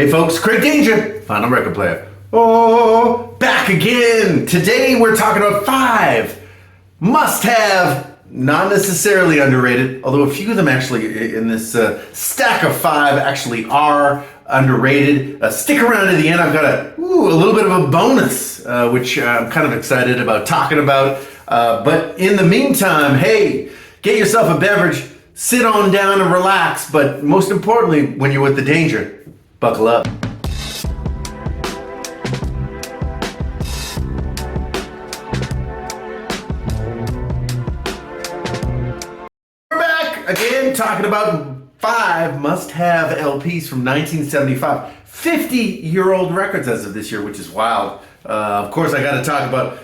Hey folks, Craig Danger, Final Record Player. Oh, back again. Today we're talking about 5 must-have, not necessarily underrated, although a few of them actually in this stack of 5 actually are underrated. Stick around to the end. I've got a little bit of a bonus, which I'm kind of excited about talking about. But in the meantime, hey, get yourself a beverage, sit on down and relax. But most importantly, when you're with the Danger, buckle up. We're back again talking about 5 must-have LPs from 1975. 50-year-old records as of this year, which is wild. Of course, I got to talk about,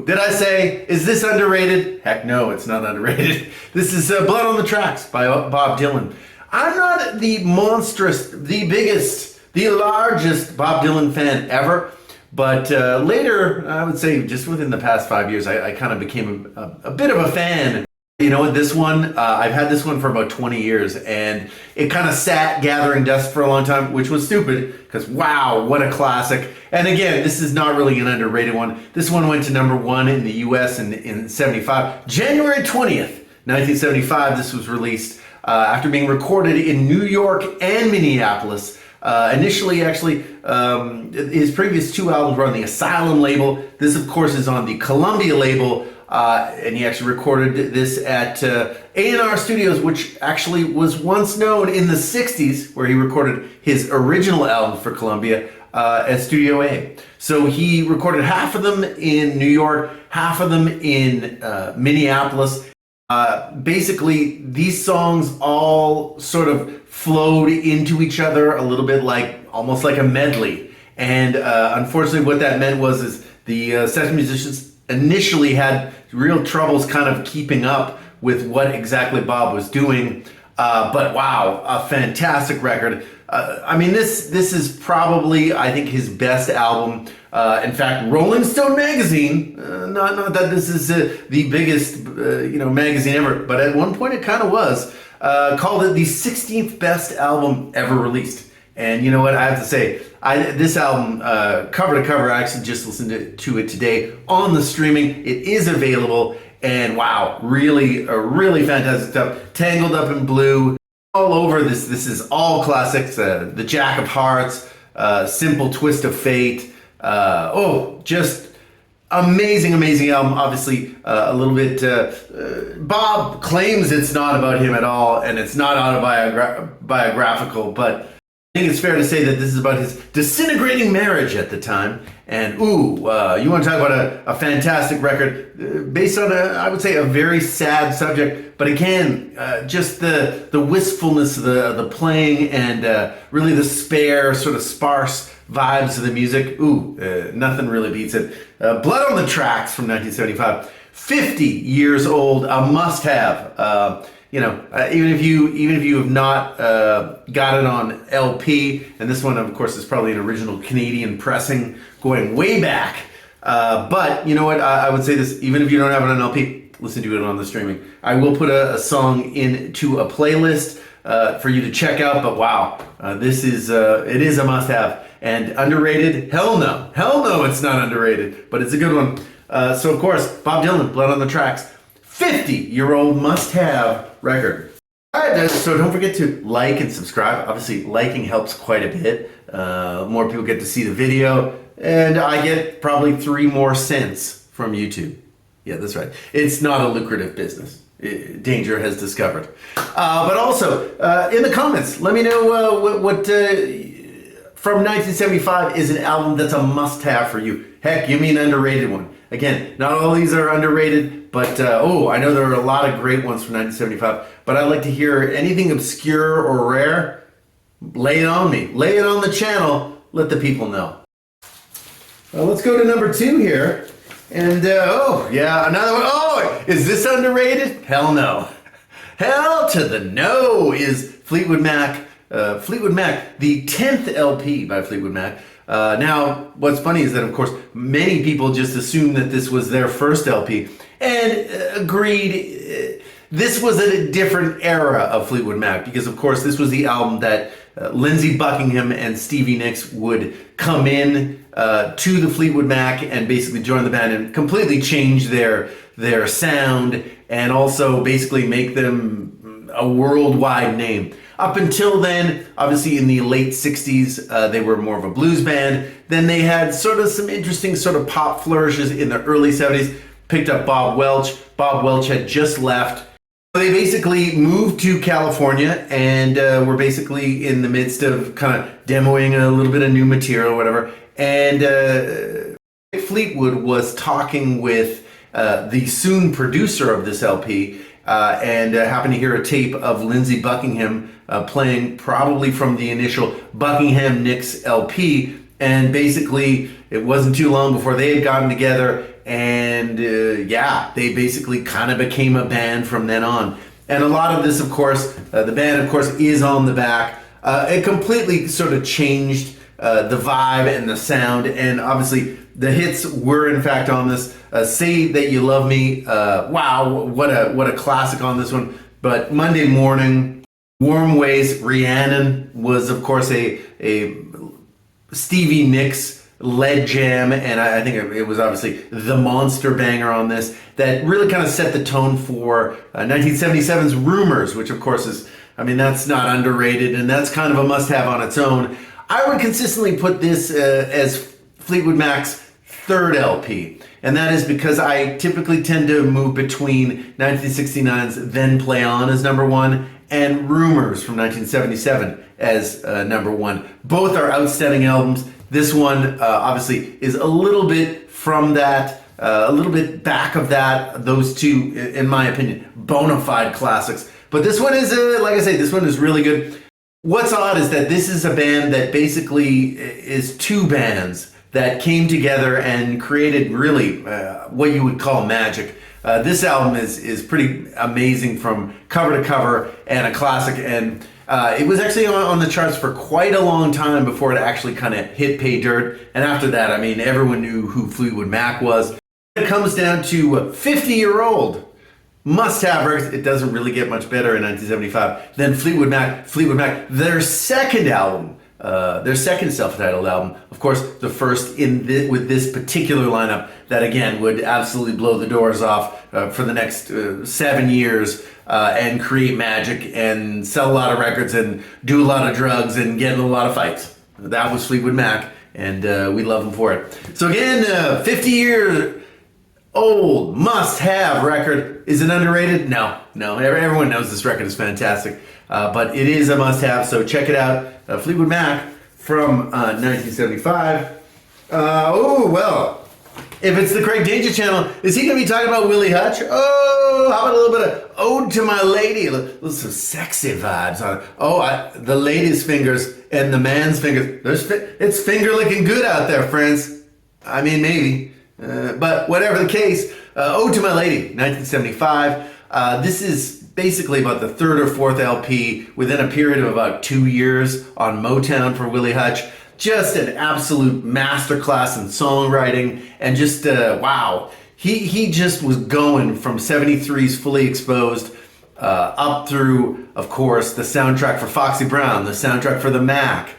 did I say, is this underrated? Heck no, it's not underrated. This is Blood on the Tracks by Bob Dylan. I'm not the monstrous, the biggest, the largest Bob Dylan fan ever, but later, I would say just within the past 5 years, I kind of became a bit of a fan. You know what, this one, I've had this one for about 20 years, and it kind of sat gathering dust for a long time, which was stupid, because wow, what a classic. And again, this is not really an underrated one. This one went to #1 in the US in 75. January 20th, 1975, this was released after being recorded in New York and Minneapolis. Initially, actually, his previous 2 albums were on the Asylum label. This, of course, is on the Columbia label. And he actually recorded this at A&R Studios, which actually was once known in the 60s, where he recorded his original album for Columbia at Studio A. So he recorded half of them in New York, half of them in Minneapolis. Basically, these songs all sort of flowed into each other a little bit like, almost like a medley. And unfortunately, what that meant is the session musicians initially had real troubles kind of keeping up with what exactly Bob was doing. But wow, a fantastic record. I mean, this is probably, I think, his best album. In fact, Rolling Stone magazine, not that this is the biggest magazine ever, but at one point it kind of was, called it the 16th best album ever released. And you know what, I have to say, this album, cover to cover, I actually just listened to it today on the streaming. It is available, and wow, really fantastic stuff. Tangled Up in Blue, all over this. This is all classics. The Jack of Hearts, Simple Twist of Fate. Just amazing album. Obviously, a little bit. Bob claims it's not about him at all, and it's not autobiographical, but I think it's fair to say that this is about his disintegrating marriage at the time. And you want to talk about a fantastic record based on I would say, a very sad subject. But again, just the wistfulness of the playing and really the spare, sort of sparse vibes of the music. Nothing really beats it. Blood on the Tracks from 1975. 50 years old, a must-have. Even if you have not got it on LP, and this one, of course, is probably an original Canadian pressing going way back. But you know what? I would say this: even if you don't have it on LP, listen to it on the streaming. I will put a song into a playlist for you to check out. But wow, this is it is a must-have. And underrated? Hell no, it's not underrated. But it's a good one. So of course, Bob Dylan, Blood on the Tracks. 50-year-old must-have record. All right, so don't forget to like and subscribe. Obviously, liking helps quite a bit. More people get to see the video, and I get probably 3 more cents from YouTube. Yeah, that's right. It's not a lucrative business. Danger has discovered. But also, in the comments, let me know what from 1975 is an album that's a must-have for you. Heck, give me an underrated one. Again, not all these are underrated, but I know there are a lot of great ones from 1975, but I'd like to hear anything obscure or rare. Lay it on me. Lay it on the channel. Let the people know. Well, let's go to number 2 here. And, another one. Is this underrated? Hell no. Hell to the no is Fleetwood Mac. Fleetwood Mac, the 10th LP by Fleetwood Mac. Now, what's funny is that, of course, many people just assumed that this was their first LP, and agreed this was a different era of Fleetwood Mac, because, of course, this was the album that Lindsey Buckingham and Stevie Nicks would come in to the Fleetwood Mac and basically join the band and completely change their sound and also basically make them a worldwide name. Up until then, obviously in the late 60s, they were more of a blues band. Then they had sort of some interesting sort of pop flourishes in the early 70s. Picked up Bob Welch. Bob Welch had just left. They basically moved to California and were basically in the midst of kind of demoing a little bit of new material or whatever. And Fleetwood was talking with the soon producer of this LP and happened to hear a tape of Lindsey Buckingham playing probably from the initial Buckingham Nicks LP. And basically, it wasn't too long before they had gotten together and they basically kind of became a band from then on. And a lot of this, of course, the band, of course, is on the back. It completely sort of changed the vibe and the sound. And obviously, the hits were, in fact, on this. Say That You Love Me. Wow, what a classic on this one. But Monday Morning, Warm Ways, Rhiannon was, of course, a Stevie Nicks led jam, and I think it was obviously the monster banger on this that really kind of set the tone for 1977's Rumors, which of course is, I mean, that's not underrated, and that's kind of a must-have on its own. I would consistently put this as Fleetwood Mac's third LP, and that is because I typically tend to move between 1969's Then Play On as number one and Rumors from 1977 as number one. Both are outstanding albums. This one obviously is a little bit from that, a little bit back of that. Those two, in my opinion, bona fide classics. But this one is, like I say, this one is really good. What's odd is that this is a band that basically is two bands that came together and created really what you would call magic. This album is pretty amazing from cover to cover and a classic. And it was actually on the charts for quite a long time before it actually kind of hit pay dirt. And after that, I mean, everyone knew who Fleetwood Mac was. It comes down to 50-year-old must-have records. It doesn't really get much better in 1975 than Fleetwood Mac, their second album. Their second self-titled album, of course, the first with this particular lineup that again would absolutely blow the doors off for the next 7 years and create magic and sell a lot of records and do a lot of drugs and get in a lot of fights. That was Fleetwood Mac, and we love them for it. So again, 50-year-old must-have record. Is it underrated? No. Everyone knows this record is fantastic, but it is a must-have. So check it out. Fleetwood Mac from 1975. If it's the Craig Danger Channel, is he going to be talking about Willie Hutch? Oh, how about a little bit of Ode to My Lady? A little some sexy vibes on it. Oh, the lady's fingers and the man's fingers. It's finger licking good out there, friends. I mean, maybe. But whatever the case, Ode to My Lady, 1975. This is basically about the third or fourth LP within a period of about 2 years on Motown for Willie Hutch. Just an absolute masterclass in songwriting and just, wow. He just was going from 73's Fully Exposed up through, of course, the soundtrack for Foxy Brown, the soundtrack for The Mac,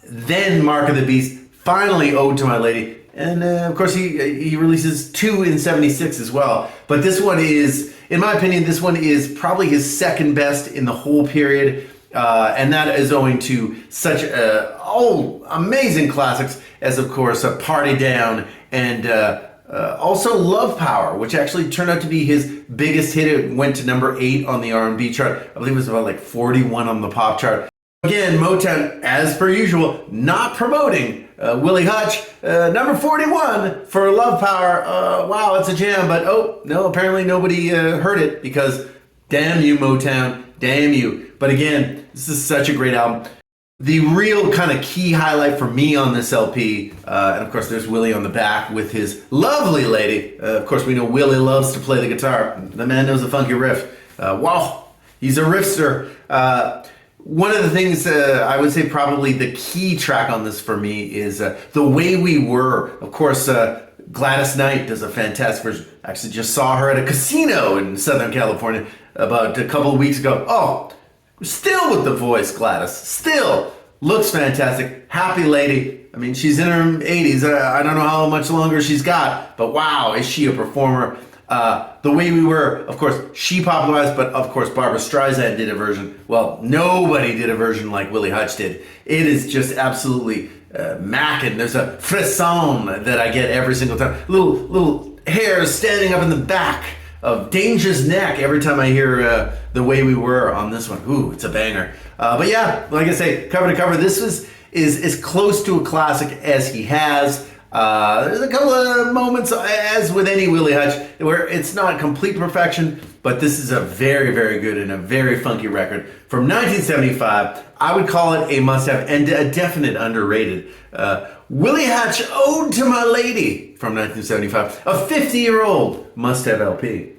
then Mark of the Beast, finally Ode to My Lady. And of course, he releases two in 76 as well. But this one is, in my opinion, this one is probably his second best in the whole period. And that is owing to such amazing classics as, of course, Party Down and also Love Power, which actually turned out to be his biggest hit. It went to number 8 on the R&B chart. I believe it was about like 41 on the pop chart. Again, Motown, as per usual, not promoting Willie Hutch. Number 41 for Love Power. Wow, it's a jam. But, oh, no, apparently nobody heard it because damn you, Motown. Damn you. But again, this is such a great album. The real kind of key highlight for me on this LP, and of course there's Willie on the back with his lovely lady. Of course we know Willie loves to play the guitar. The man knows a funky riff. Wow, he's a riffster. One of the things I would say probably the key track on this for me is The Way We Were. Of course, Gladys Knight does a fantastic version. Actually just saw her at a casino in Southern California about a couple of weeks ago. Oh, Still with the voice, Gladys. Still looks fantastic. Happy lady. I mean, she's in her 80s. I don't know how much longer she's got, but wow, is she a performer. The Way We Were, of course, she popularized, but of course Barbra Streisand did a version. Well, nobody did a version like Willie Hutch did. It is just absolutely mackin'. There's a frisson that I get every single time. Little hairs standing up in the back of Danger's neck every time I hear The Way We Were on this one. Ooh, it's a banger. But yeah, like I say, cover to cover, this is as close to a classic as he has. There's a couple of moments, as with any Willie Hutch, where it's not complete perfection, but this is a very, very good and a very funky record from 1975. I would call it a must-have and a definite underrated. Willie Hutch, Ode to My Lady from 1975, a 50-year-old must-have LP.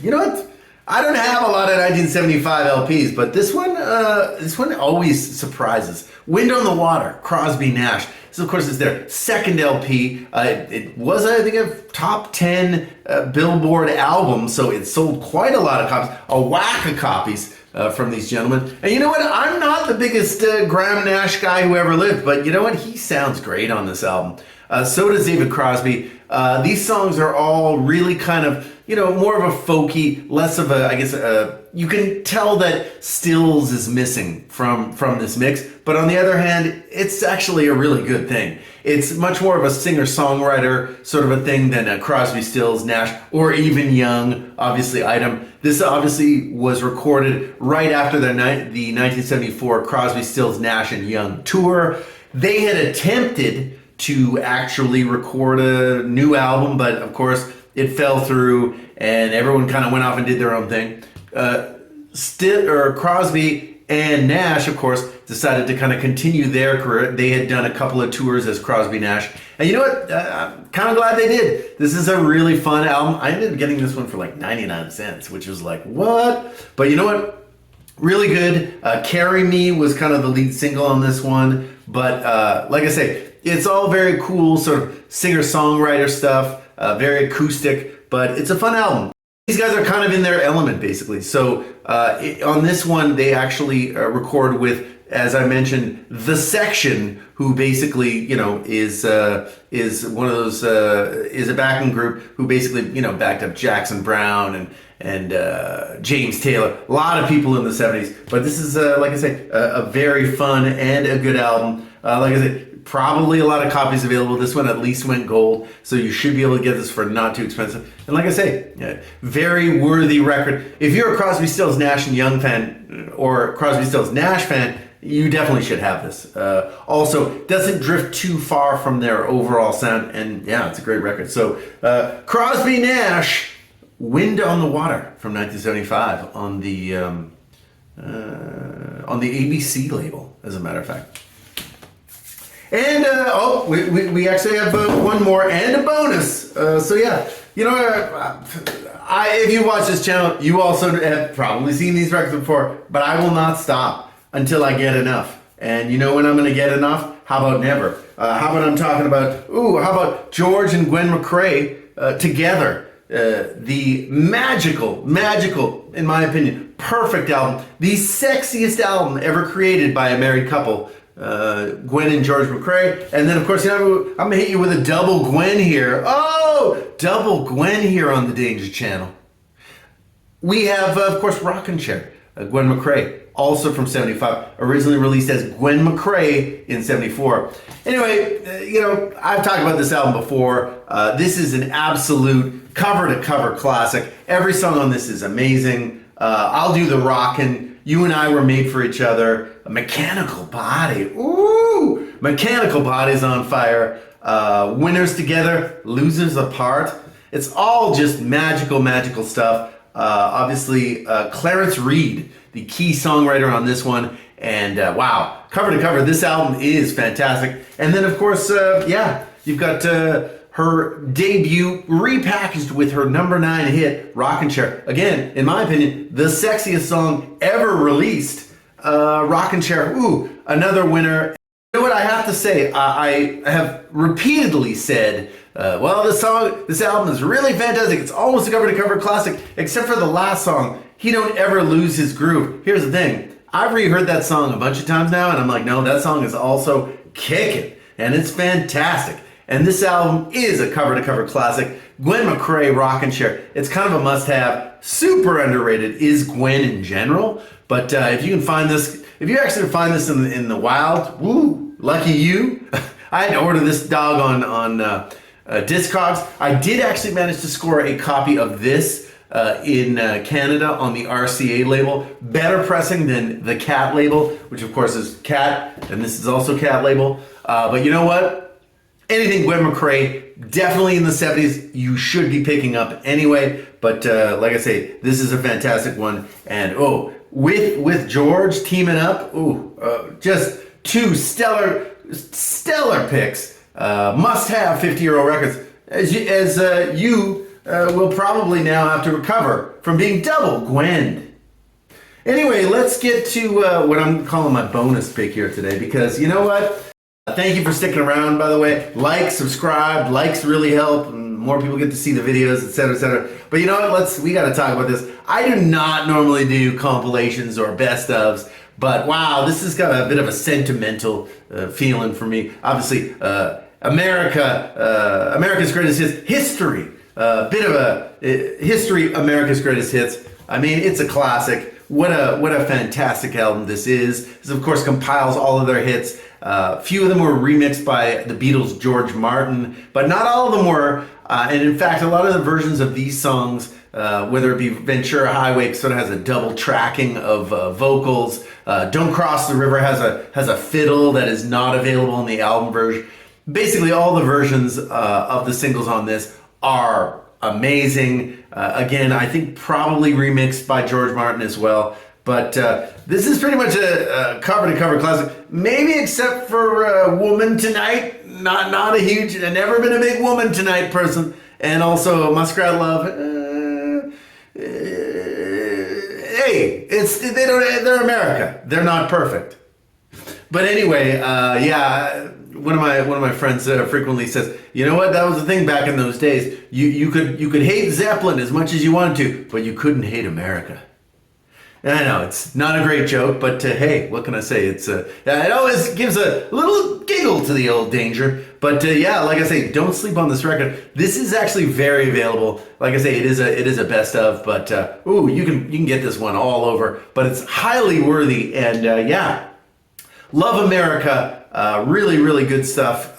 You know what? I don't have a lot of 1975 LPs, but this one always surprises. Wind on the Water, Crosby, Nash. This, of course, is their second LP. It was, I think, a top 10 Billboard album, so it sold quite a lot of copies, a whack of copies from these gentlemen. And you know what? I'm not the biggest Graham Nash guy who ever lived, but you know what? He sounds great on this album. So does David Crosby. These songs are all really kind of, you know, more of a folky, less of a, I guess, you can tell that Stills is missing from this mix, but on the other hand, it's actually a really good thing. It's much more of a singer-songwriter sort of a thing than a Crosby, Stills, Nash, or even Young, obviously, item. This obviously was recorded right after the 1974 Crosby, Stills, Nash, and Young tour. They had attempted to actually record a new album, but of course it fell through and everyone kind of went off and did their own thing. Crosby and Nash, of course, decided to kind of continue their career. They had done a couple of tours as Crosby, Nash. And you know what? I'm kind of glad they did. This is a really fun album. I ended up getting this one for like 99 cents, which was like, what? But you know what? Really good. Carry Me was kind of the lead single on this one. But like I say, it's all very cool, sort of singer-songwriter stuff, very acoustic, but it's a fun album. These guys are kind of in their element, basically. So on this one, they actually record with, as I mentioned, The Section, who basically, you know, is one of those, is a backing group who basically, you know, backed up Jackson Browne and James Taylor. A lot of people in the 70s. But this is, like I say, a very fun and a good album. Like I said, probably a lot of copies available. This one at least went gold, so you should be able to get this for not too expensive. And like I say, very worthy record. If you're a Crosby, Stills, Nash and Young fan, or Crosby, Stills, Nash fan, you definitely should have this. Also, doesn't drift too far from their overall sound, and yeah, it's a great record. So, Crosby, Nash, Wind on the Water from 1975 on the ABC label, as a matter of fact. And, we actually have one more and a bonus. So yeah, you know, if you watch this channel, you also have probably seen these records before, but I will not stop until I get enough. And you know when I'm going to get enough? How about never? How about I'm talking about, how about George and Gwen McCrae together? The magical, in my opinion, perfect album. The sexiest album ever created by a married couple. Gwen and George McCrae, and then of course, you know, I'm gonna hit you with a double Gwen here. Oh, double Gwen here on the Danger Channel. We have, of course, Rockin' Chair, Gwen McCrae, also from 75, originally released as Gwen McCrae in 74. Anyway, you know, I've talked about this album before. This is an absolute cover-to-cover classic. Every song on this is amazing. I'll Do the Rockin'. You and I Were Made for Each Other. A Mechanical Body. Ooh! Mechanical Body's on fire. Winners Together, Losers Apart. It's all just magical stuff. Obviously, Clarence Reid, the key songwriter on this one. And wow, cover to cover, this album is fantastic. And then, of course, you've got her debut repackaged with her number 9 hit, Rockin' Chair. Again, in my opinion, the sexiest song ever released. Rockin' Chair, another winner. You know what I have to say? I have repeatedly said, this album is really fantastic. It's almost a cover-to-cover classic, except for the last song. he don't ever lose his groove. Here's the thing. I've reheard that song a bunch of times now, and I'm like, no, that song is also kicking, and it's fantastic. And this album is a cover-to-cover classic. Gwen McCrae, Rockin' Chair. It's kind of a must-have. Super underrated is Gwen in general. But if you can find this, if you actually find this in the wild, woo, lucky you. I had to order this dog on Discogs. I did actually manage to score a copy of this in Canada on the RCA label. Better pressing than the Cat label, which of course is Cat, and this is also Cat label. But you know what? Anything Gwen McCrae, definitely in the 70s, you should be picking up anyway. But like I say, this is a fantastic one. And with George teaming up, just two stellar picks. Must have 50-year-old records, as you will probably now have to recover from being double Gwen. Anyway, let's get to what I'm calling my bonus pick here today, because you know what? Thank you for sticking around, by the way. Like, subscribe. Likes really help. And more people get to see the videos, etc., etc. But you know what? We got to talk about this. I do not normally do compilations or best ofs, but wow, this has got a bit of a sentimental feeling for me. Obviously, America's Greatest Hits history. Bit of a history, America's Greatest Hits. I mean, it's a classic. What a fantastic album this is. This, of course, compiles all of their hits. Few of them were remixed by the Beatles' George Martin, but not all of them were. And in fact, a lot of the versions of these songs, whether it be Ventura Highway, sort of has a double tracking of vocals. Don't Cross the River has a fiddle that is not available in the album version. Basically, all the versions of the singles on this are amazing. Again, I think probably remixed by George Martin as well. But this is pretty much a cover-to-cover classic. Maybe except for Woman Tonight. Not a huge, I've never been a big Woman Tonight person. And also Muskrat Love. Hey, they're America. They're not perfect. But anyway, yeah. One of my friends frequently says, you know what? That was the thing back in those days. You could hate Zeppelin as much as you wanted to, but you couldn't hate America. And I know it's not a great joke, but hey, what can I say? It always gives a little giggle to the old Danger. But yeah, like I say, don't sleep on this record. This is actually very available. Like I say, it is a best of. But you can get this one all over. But it's highly worthy. And yeah, love America. Really, really good stuff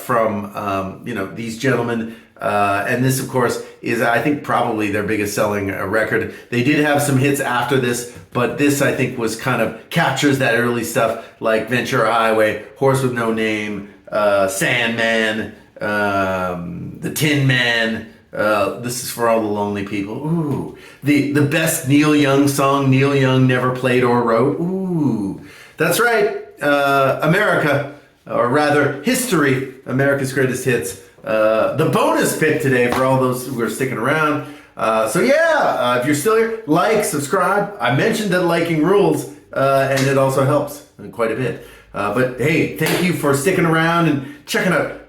from these gentlemen. And this, of course, is, I think, probably their biggest selling record. They did have some hits after this, but this, I think, was kind of captures that early stuff like Ventura Highway, Horse with No Name, Sandman, The Tin Man. This is for all the lonely people. Ooh, the best Neil Young song Neil Young never played or wrote. Ooh, that's right. America, or rather history, America's Greatest Hits. The bonus pick today for all those who are sticking around. So yeah, if you're still here, like, subscribe. I mentioned that liking rules, and it also helps quite a bit. But hey, thank you for sticking around and checking out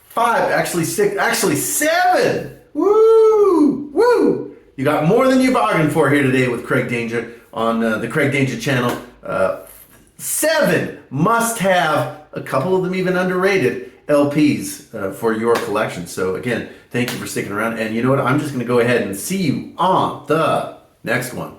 5, actually 7. Woo! You got more than you bargained for here today with Craig Danger on the Craig Danger channel. 7 must have, a couple of them even underrated, LPs for your collection. So again, thank you for sticking around. And you know what? I'm just going to go ahead and see you on the next one.